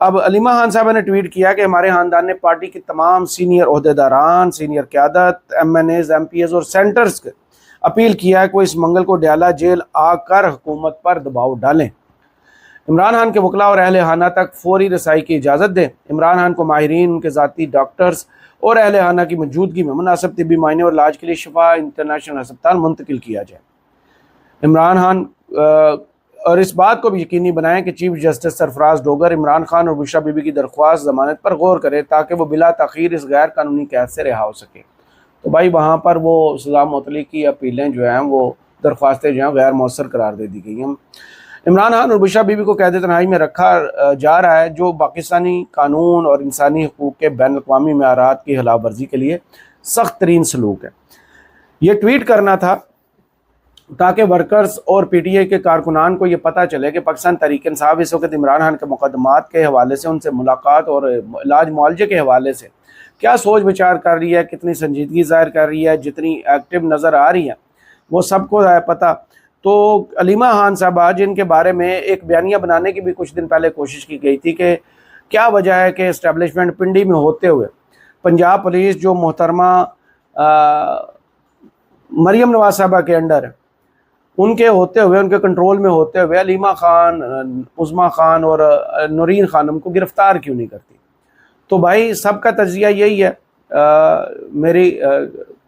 اب علیمہ خان صاحبہ نے ٹویٹ کیا کہ ہمارے خاندان نے پارٹی کی تمام سینئر عہدیداران، سینئر قیادت، M N As, M P As اور سینٹرز کے اپیل کیا ہے کہ وہ اس منگل کو ڈیالہ جیل آ کر حکومت پر دباؤ ڈالیں، عمران خان کے وکلاء اور اہل خانہ تک فوری رسائی کی اجازت دیں، عمران خان کو ماہرین، ان کے ذاتی ڈاکٹرز اور اہل خانہ کی موجودگی میں مناسب طبی معائنے اور علاج کے لیے شفا انٹرنیشنل ہسپتال منتقل کیا جائے۔ عمران خان اور اس بات کو بھی یقینی بنائیں کہ چیف جسٹس سرفراز ڈوگر عمران خان اور بشرا بی بی کی درخواست ضمانت پر غور کرے تاکہ وہ بلا تاخیر اس غیر قانونی قید سے رہا ہو سکے۔ تو بھائی وہاں پر وہ سزا معطلی کی اپیلیں جو ہیں وہ درخواستیں جو ہیں غیر مؤثر قرار دے دی گئی ہیں۔ عمران خان اور بشرا بی بی کو قید تنہائی میں رکھا جا رہا ہے، جو پاکستانی قانون اور انسانی حقوق کے بین الاقوامی معیارات کی خلاف ورزی کے لیے سخت ترین سلوک ہے۔ یہ ٹویٹ کرنا تھا تاکہ ورکرز اور پی ٹی آئی کے کارکنان کو یہ پتہ چلے کہ پاکستان تحریک انصاف اس وقت عمران خان کے مقدمات کے حوالے سے، ان سے ملاقات اور علاج معالجے کے حوالے سے کیا سوچ بچار کر رہی ہے، کتنی سنجیدگی ظاہر کر رہی ہے، جتنی ایکٹیو نظر آ رہی ہے وہ سب کو ہے پتہ۔ تو علیمہ خان صاحبہ جن کے بارے میں ایک بیانیہ بنانے کی بھی کچھ دن پہلے کوشش کی گئی تھی کہ کیا وجہ ہے کہ اسٹیبلشمنٹ پنڈی میں ہوتے ہوئے پنجاب پولیس جو محترمہ مریم نواز صاحبہ کے انڈر ہے، ان کے ہوتے ہوئے، ان کے کنٹرول میں ہوتے ہوئے علیمہ خان، عظمیٰ خان اور نورین خانم کو گرفتار کیوں نہیں کرتی؟ تو بھائی سب کا تجزیہ یہی ہے۔ میری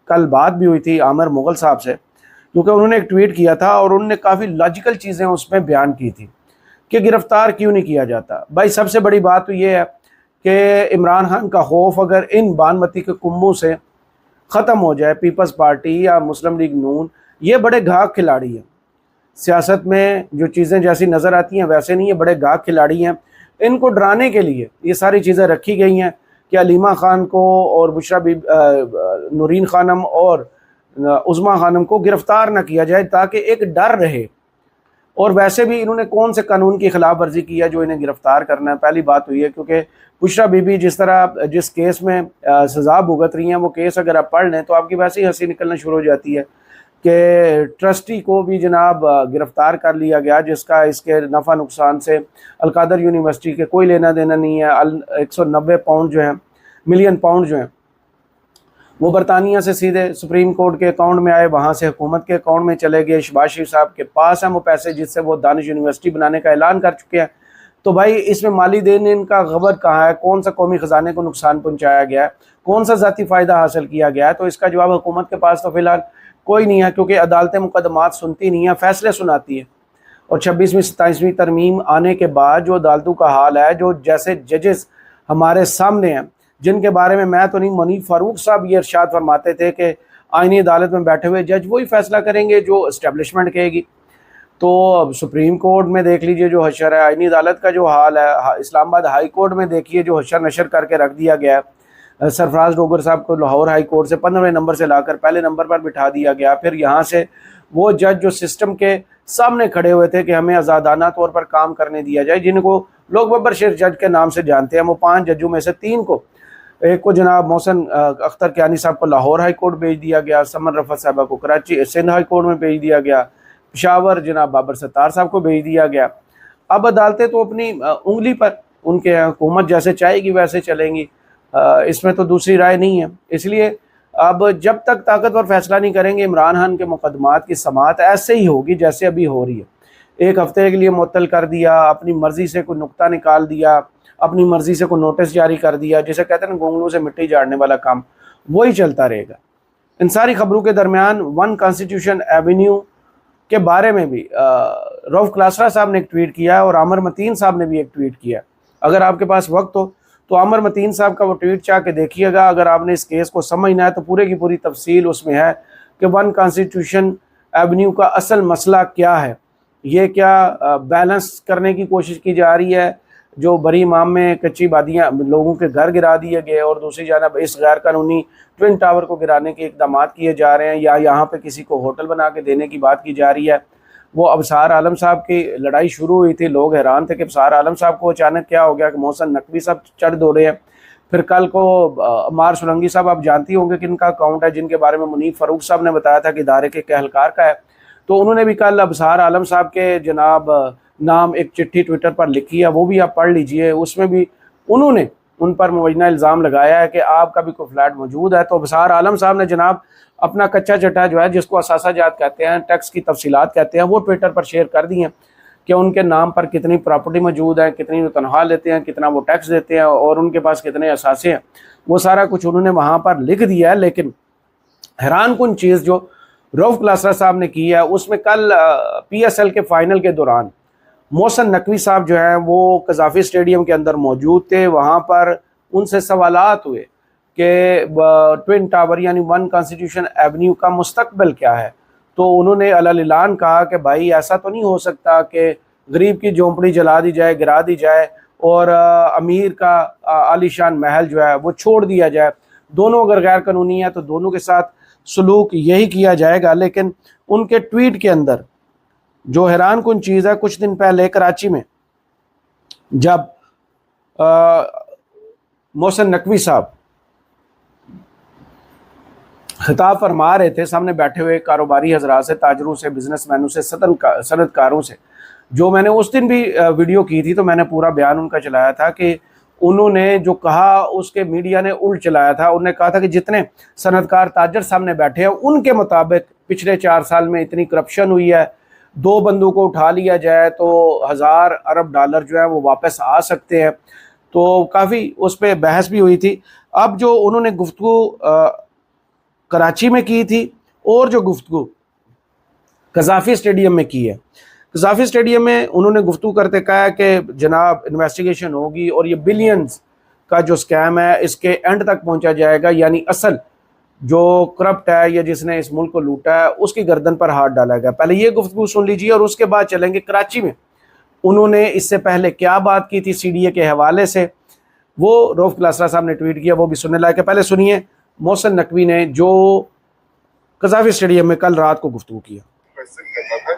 کل بات بھی ہوئی تھی عامر مغل صاحب سے، کیونکہ انہوں نے ایک ٹویٹ کیا تھا اور انہوں نے کافی لاجیکل چیزیں اس میں بیان کی تھی کہ گرفتار کیوں نہیں کیا جاتا۔ بھائی سب سے بڑی بات تو یہ ہے کہ عمران خان کا خوف اگر ان بانمتی کے کموں سے ختم ہو جائے، پیپلز پارٹی یا مسلم لیگ نون، یہ بڑے گھاگ کھلاڑی ہیں سیاست میں، جو چیزیں جیسی نظر آتی ہیں ویسے نہیں، یہ بڑے گھاگ کھلاڑی ہیں۔ ان کو ڈرانے کے لیے یہ ساری چیزیں رکھی گئی ہیں کہ علیمہ خان کو اور بشرا نورین خانم اور عظمیٰ خانم کو گرفتار نہ کیا جائے تاکہ ایک ڈر رہے۔ اور ویسے بھی انہوں نے کون سے قانون کی خلاف ورزی کی ہے جو انہیں گرفتار کرنا ہے؟ پہلی بات ہوئی ہے کیونکہ بشرا بی بی جس کیس میں سزا بھگت رہی ہیں، وہ کیس اگر آپ پڑھ لیں تو آپ کی ویسے ہی ہنسی نکلنا شروع ہو جاتی ہے کہ ٹرسٹی کو بھی جناب گرفتار کر لیا گیا، جس کا اس کے نفع نقصان سے القادر یونیورسٹی کے کوئی لینا دینا نہیں ہے۔ 190 پاؤنڈ جو ہیں، ملین پاؤنڈ جو ہیں، وہ برطانیہ سے سیدھے سپریم کورٹ کے اکاؤنٹ میں آئے، وہاں سے حکومت کے اکاؤنٹ میں چلے گئے۔ شہباز شریف صاحب کے پاس ہیں وہ پیسے جس سے وہ دانش یونیورسٹی بنانے کا اعلان کر چکے ہیں۔ تو بھائی اس میں مالی دین کا غبر کہاں ہے؟ کون سا قومی خزانے کو نقصان پہنچایا گیا ہے؟ کون سا ذاتی فائدہ حاصل کیا گیا ہے؟ تو اس کا جواب حکومت کے پاس تو فی الحال کوئی نہیں ہے، کیونکہ عدالتیں مقدمات سنتی نہیں ہیں، فیصلے سناتی ہیں۔ اور 26ویں 27ویں ترمیم آنے کے بعد جو عدالتوں کا حال ہے، جو جیسے ججز ہمارے سامنے ہیں، جن کے بارے میں تو نہیں، منیب فاروق صاحب یہ ارشاد فرماتے تھے کہ آئینی عدالت میں بیٹھے ہوئے جج وہی فیصلہ کریں گے جو اسٹیبلشمنٹ کہے گی۔ تو اب سپریم کورٹ میں دیکھ لیجئے جو حشر ہے، آئینی عدالت کا جو حال ہے، اسلام آباد ہائی کورٹ میں دیکھیے جو حشر نشر کر کے رکھ دیا گیا ہے۔ سرفراز ڈوگر صاحب کو لاہور ہائی کورٹ سے 15ویں نمبر سے لا کر پہلے نمبر پر بٹھا دیا گیا۔ پھر یہاں سے وہ جج جو سسٹم کے سامنے کھڑے ہوئے تھے کہ ہمیں آزادانہ طور پر کام کرنے دیا جائے، جن کو لوگ ببر شیر جج کے نام سے جانتے ہیں، وہ 5 ججوں میں سے 3 کو، ایک کو جناب محسن اختر کیانی صاحب کو لاہور ہائی کورٹ بھیج دیا گیا، سمن رفعت صاحبہ کو کراچی سندھ ہائی کورٹ میں بھیج دیا گیا، پشاور جناب بابر ستار صاحب کو بھیج دیا گیا۔ اب عدالتیں تو اپنی انگلی پر، ان کے حکومت جیسے چاہے گی ویسے چلیں گی، اس میں تو دوسری رائے نہیں ہے۔ اس لیے اب جب تک طاقتور فیصلہ نہیں کریں گے، عمران خان کے مقدمات کی سماعت ایسے ہی ہوگی جیسے ابھی ہو رہی ہے۔ 1 ہفتے کے لیے معطل کر دیا، اپنی مرضی سے کوئی نقطہ نکال دیا، اپنی مرضی سے کوئی نوٹس جاری کر دیا، جسے کہتے ہیں نا گونگلوں سے مٹی جھاڑنے والا کام، وہی چلتا رہے گا۔ ان ساری خبروں کے درمیان 1 کانسٹیٹیوشن ایونیو کے بارے میں بھی روف کلاسرا صاحب نے ایک ٹویٹ کیا ہے اور عامر متین صاحب نے بھی ایک ٹویٹ کیا۔ اگر آپ کے پاس وقت ہو تو عامر متین صاحب کا وہ ٹویٹ چاہ کے دیکھیے گا۔ اگر آپ نے اس کیس کو سمجھنا ہے تو پورے کی پوری تفصیل اس میں ہے کہ 1 کانسٹیٹیوشن ایونیو کا اصل مسئلہ کیا ہے، یہ کیا بیلنس کرنے کی کوشش کی جا رہی ہے، جو بری امام میں کچی بادیاں لوگوں کے گھر گرا دیے گئے، اور دوسری جانب اس غیر قانونی ٹوین ٹاور کو گرانے کے اقدامات کیے جا رہے ہیں، یا یہاں پہ کسی کو ہوٹل بنا کے دینے کی بات کی جا رہی ہے۔ وہ ابصار عالم صاحب کی لڑائی شروع ہوئی تھی، لوگ حیران تھے کہ ابصار عالم صاحب کو اچانک کیا ہو گیا کہ محسن نقوی صاحب چڑھ دو رہے ہیں۔ پھر کل کو عمار سولنگی صاحب، آپ جانتی ہوں گے کہ ان کا اکاؤنٹ ہے جن کے بارے میں منیب فاروق صاحب نے بتایا تھا کہ ادارے کے اہلکار کا ہے، تو انہوں نے بھی کل ابصار عالم صاحب کے جناب نام ایک چٹھی ٹویٹر پر لکھی ہے, وہ بھی آپ پڑھ لیجئے. اس میں بھی انہوں نے ان پر موجہ الزام لگایا ہے کہ آپ کا بھی کوئی فلیٹ موجود ہے. تو بسار عالم صاحب نے جناب اپنا کچا چٹا جو ہے, جس کو اثاثہ جات کہتے ہیں, ٹیکس کی تفصیلات کہتے ہیں, وہ ٹویٹر پر شیئر کر دی ہیں کہ ان کے نام پر کتنی پراپرٹی موجود ہے, کتنی وہ تنخواہ لیتے ہیں, کتنا وہ ٹیکس دیتے ہیں, اور ان کے پاس کتنے اثاثے ہیں. وہ سارا کچھ انہوں نے وہاں پر لکھ دیا ہے. لیکن حیران کن چیز جو رؤف کلاسرا صاحب نے کی ہے, اس میں کل پی ایس ایل کے فائنل کے دوران محسن نقوی صاحب جو ہیں وہ قذافی اسٹیڈیم کے اندر موجود تھے. وہاں پر ان سے سوالات ہوئے کہ ٹوئن ٹاور یعنی 1 کانسٹیٹیوشن ایونیو کا مستقبل کیا ہے. تو انہوں نے علی اعلان کہا کہ بھائی ایسا تو نہیں ہو سکتا کہ غریب کی جھونپڑی جلا دی جائے, گرا دی جائے, اور امیر کا عالی شان محل جو ہے وہ چھوڑ دیا جائے. دونوں اگر غیر قانونی ہے تو دونوں کے ساتھ سلوک یہی کیا جائے گا. لیکن ان کے ٹویٹ کے اندر جو حیران کن چیز ہے, کچھ دن پہلے کراچی میں جب محسن نقوی صاحب خطاب فرما رہے تھے سامنے بیٹھے ہوئے کاروباری حضرات سے, تاجروں سے, بزنس مینوں سے, صنعت کاروں سے, جو میں نے اس دن بھی ویڈیو کی تھی تو میں نے پورا بیان ان کا چلایا تھا کہ انہوں نے جو کہا اس کے میڈیا نے الٹ چلایا تھا. انہوں نے کہا تھا کہ جتنے صنعت کار تاجر سامنے بیٹھے ہیں ان کے مطابق پچھلے 4 سال میں اتنی کرپشن ہوئی ہے, 2 بندوں کو اٹھا لیا جائے تو 1000 ارب ڈالر جو ہے وہ واپس آ سکتے ہیں. تو کافی اس پہ بحث بھی ہوئی تھی. اب جو انہوں نے گفتگو کراچی میں کی تھی اور جو گفتگو قذافی اسٹیڈیم میں کی ہے, قذافی اسٹیڈیم میں انہوں نے گفتگو کرتے کہا کہ جناب انویسٹیگیشن ہوگی اور یہ بلینز کا جو سکیم ہے اس کے اینڈ تک پہنچا جائے گا, یعنی اصل جو کرپٹ ہے یا جس نے اس ملک کو لوٹا ہے اس کی گردن پر ہاتھ ڈالا گیا. پہلے یہ گفتگو سن لیجیے اور اس کے بعد چلیں گے کراچی میں انہوں نے اس سے پہلے کیا بات کی تھی سی ڈی اے کے حوالے سے. وہ رؤف کلاسرا صاحب نے ٹویٹ کیا, وہ بھی سننے لائق ہے. پہلے سنیے محسن نقوی نے جو قذافی اسٹیڈیم میں کل رات کو گفتگو کیا.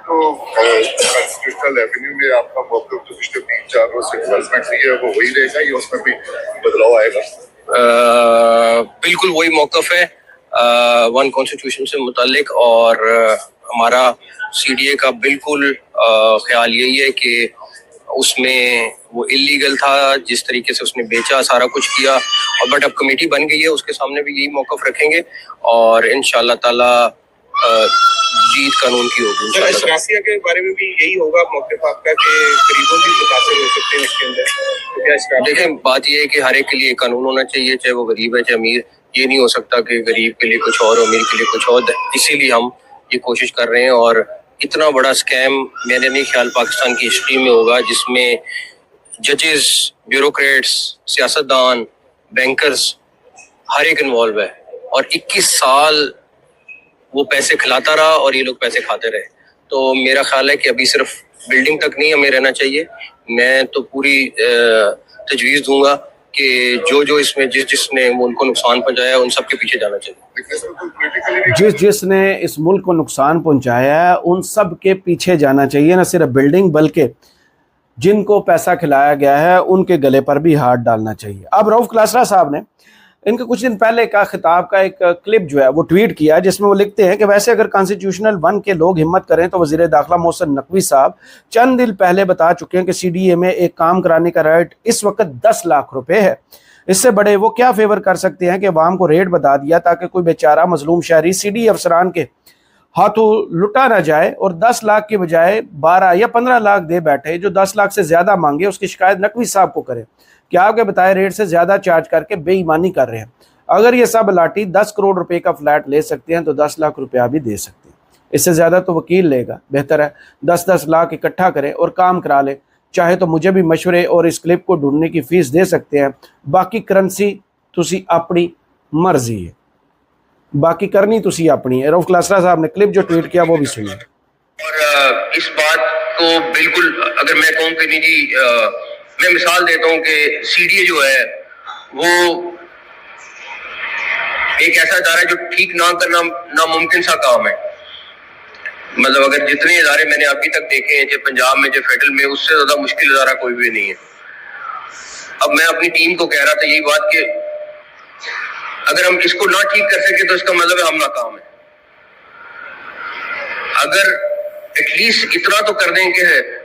تو کانسٹیٹیوشنل ایونیو میں آپ کا موقف جو پچھلے 3-4 روز سے ڈیولپمنٹ ہوئی ہے وہ وہی رہے گا یا اس میں بھی بدلاؤ آئے گا؟ بالکل وہی موقف ہے 1 کانسٹیٹیوشن سے متعلق, اور ہمارا سی ڈی اے کا بالکل خیال یہی ہے کہ اس میں وہ اللیگل تھا جس طریقے سے اس نے بیچا, سارا کچھ کیا, اور بٹ اب کمیٹی بن گئی ہے, اس کے سامنے بھی یہی موقف رکھیں گے اور انشاءاللہ تعالی جیت قانون کی ہوگی. اشرافیہ کے بارے میں بھی یہی ہوگا موقف آپ کا کہ غریبوں بھی متاثر ہو سکتے ہیں اس کے اندر؟ دیکھیں بات یہ ہے کہ ہر ایک کے لیے قانون ہونا چاہیے, چاہے وہ غریب ہے چاہے امیر. یہ نہیں ہو سکتا کہ غریب کے لیے کچھ اور امیر کے لیے کچھ اور. اسی لیے ہم یہ کوشش کر رہے ہیں, اور اتنا بڑا سکیم میرے نہیں خیال پاکستان کی ہسٹری میں ہوگا جس میں ججز, بیوروکریٹس, سیاستدان, بینکرز ہر ایک انوالو ہے, اور 21 سال وہ پیسے کھلاتا رہا اور یہ لوگ پیسے کھاتے رہے. تو میرا خیال ہے کہ ابھی صرف بلڈنگ تک نہیں ہمیں رہنا چاہیے. میں تو پوری تجویز دوں گا کہ جو اس میں جس نے ملک کو نقصان پہنچایا ان سب کے پیچھے جانا چاہیے. جس نے اس ملک کو نقصان پہنچایا ہے ان سب کے پیچھے جانا چاہیے, نہ صرف بلڈنگ بلکہ جن کو پیسہ کھلایا گیا ہے ان کے گلے پر بھی ہاتھ ڈالنا چاہیے. اب رؤف کلاسرا صاحب نے ان کے کچھ دن پہلے کا خطاب کا ایک کلپ جو ہے وہ ٹویٹ کیا, جس میں وہ لکھتے ہیں کہ ویسے اگر کانسٹیٹیوشنل 1 کے لوگ ہمت کریں تو وزیر داخلہ محسن نقوی صاحب چند دن پہلے بتا چکے ہیں کہ سی ڈی اے میں ایک کام کرانے کا ریٹ اس وقت 10 لاکھ روپے ہے. اس سے بڑے وہ کیا فیور کر سکتے ہیں کہ عوام کو ریٹ بتا دیا تاکہ کوئی بیچارہ مظلوم شہری سی ڈی افسران کے ہاتھوں لٹا نہ جائے اور 10 لاکھ کے بجائے 12 یا 15 لاکھ دے بیٹھے. جو 10 لاکھ سے زیادہ مانگے اس کی شکایت نقوی صاحب کو کرے کہ آپ کے بتائے ریٹ سے زیادہ چارج کر کے بے ایمانی کر رہے ہیں. اگر یہ سب لاٹھی 10 کروڑ روپے کا فلیٹ لے سکتے ہیں تو 10 لاکھ روپیہ بھی دے سکتے ہیں. اس سے زیادہ تو وکیل لے گا, بہتر ہے 10 لاکھ اکٹھا کرے اور کام کرا لے. چاہے تو مجھے بھی مشورے اور اس کلپ کو ڈھونڈنے کی فیس دے سکتے ہیں, باقی کرنسی تسی اپنی مرضی ہے, باقی کرنی تسی اپنی ہے. رؤف کلاسرا صاحب نے کلپ جو ٹویٹ کیا وہ بھی سنیے. اور اس بات کو بالکل اگر میں کہوں کہ نہیں جی, میں مثال دیتا ہوں کہ سی ڈی اے جو ہے وہ ایک ایسا ادارہ ہے جو ٹھیک نہ کرنا ناممکن سا کام ہے. مطلب اگر جتنے ادارے میں نے ابھی تک دیکھے ہیں چاہے پنجاب میں چاہے فیڈرل میں, اس سے زیادہ مشکل ادارہ کوئی بھی نہیں ہے. اب میں اپنی ٹیم کو کہہ رہا تھا یہی بات کہ اگر ہم اس کو نہ ٹھیک کر سکے تو اس کا مطلب ہے ہم ناکام ہیں. اگر ایٹ لیسٹ اتنا تو کر دیں کہ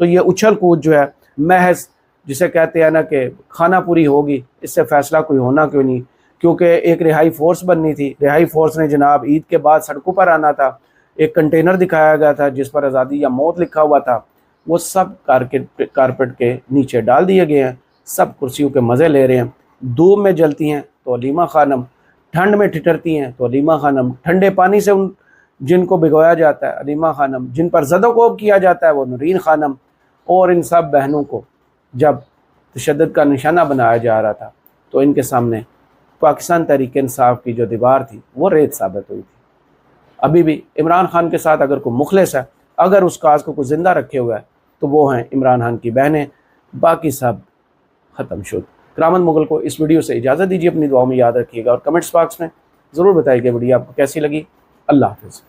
تو یہ اچھل کود جو ہے محض جسے کہتے ہیں نا کہ کھانا پوری ہوگی، اس سے فیصلہ کوئی ہونا کیوں نہیں، کیونکہ ایک رہائی فورس بننی تھی، رہائی فورس نے جناب عید کے بعد سڑکوں پر آنا تھا، ایک کنٹینر دکھایا گیا تھا جس پر آزادی یا موت لکھا ہوا تھا، وہ سب کارپیٹ کے نیچے ڈال دیے گئے ہیں، سب کرسیوں کے مزے لے رہے ہیں، دھوپ میں جلتی ہیں تو علیمہ خانم، ٹھنڈ میں ٹھٹرتی ہیں تو علیمہ خانم، ٹھنڈے پانی سے جن کو بھگویا جاتا ہے علیمہ خانم، جن پر زد و کوب کیا جاتا ہے وہ نورین خانم، اور ان سب بہنوں کو جب تشدد کا نشانہ بنایا جا رہا تھا تو ان کے سامنے پاکستان تحریک انصاف کی جو دیوار تھی وہ ریت ثابت ہوئی تھی۔ ابھی بھی عمران خان کے ساتھ اگر کوئی مخلص ہے، اگر اس کاز کو کوئی زندہ رکھے ہوا ہے تو وہ ہیں عمران خان کی بہنیں، باقی سب ختم شد۔ کرامت مغل کو اس ویڈیو سے اجازت دیجیے، اپنی دعاؤں میں یاد رکھیے گا اور کمنٹس باکس میں ضرور بتائیے کہ ویڈیو آپ کو کیسی لگی۔ اللہ حافظ۔